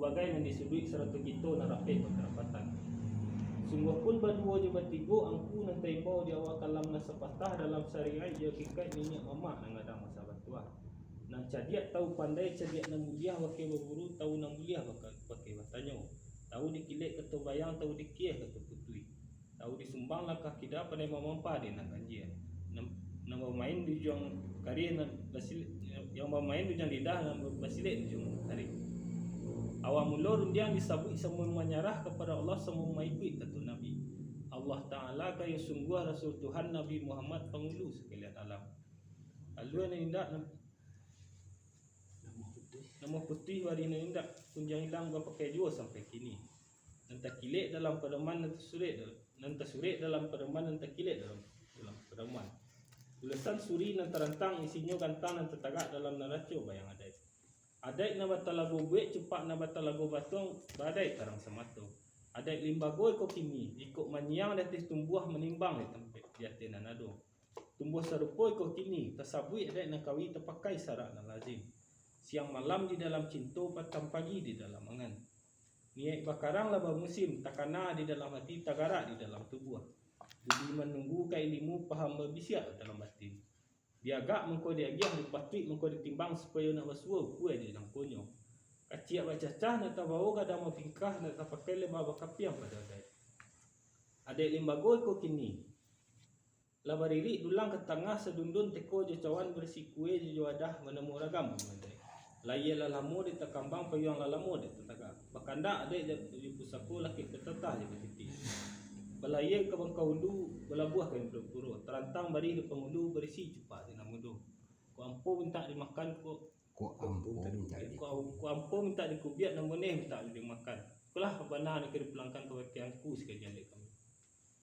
bagai yang disudui serta kita narapit berkerapatan. Sungguh pun berdua je bertiga angku nan taibau di awal kalam nasa patah dalam syariat dia kikai minyak mamak nang ada masa batuah. Nang cadiat tahu pandai cadiat nang mulia pakai berburu tahu nang mulia pakai batanyo. Tahu dikilik ketu bayang tahu dikieh ketu putui. Tahu disumbang langkah kita pandai memampa di nang ganjil. Nang bermain di jong kari nang basil yang bermain di jong lidah nang basilik di jong kari. Awal mula rundiang disabut semua menyerah kepada Allah semua mengikut kata Nabi. Allah Ta'ala kaya sungguh Rasul Tuhan Nabi Muhammad pengulu sekalian alam. Lalu yang indak nama putih wari yang indak punjang hilang berpakai jua sampai kini. Nanti kilik dalam pedoman nanti surit dalam pedoman nanti kilik dalam pedoman. Tulisan suri nanti rantang isinya gantang nanti tagak dalam naraco bayang adai. Adai na batalago buik cepat na batalago batuang badai tarang samato. Adai limbago ko kini ikut manyang datis tumbuh menimbang di tempat di atina nado. Tumbuh serupa ko kini tasabui adai na kawi terpakai syarat na lazim. Siang malam di dalam cinta petang pagi di dalam angan. Niat bakarang laba musim takana di dalam hati tagarak di dalam tubuh. Budi menunggu kai limu paham berbisiak dalam batin. Diagak mengko diagiah dipatrik mengko ditimbang supaya nak bersuah kuih di dalam konyo. Kaciak bacacah nak tabau kadang mapingkah nak pakai lemah bakapiang pada adai. Adai limbago ko kini. Labariri dulang ke tengah sedundun teko je cawan bersih kuih je wadah menemu ragam adai. Layar lalamu di takambang payung lalamu di tetagak. Bakanda adai di pusako laki ketetah je bertitik. Balaya ke bangkau undu belabuah ke pura terantang bari di pengundu berisi cepat di namudu. Ku ampo minta dimakan ku ampo minta dikubiat namuneh minta dimakan. Kulah benar ni ke dipulangkan ke wakianku sekalian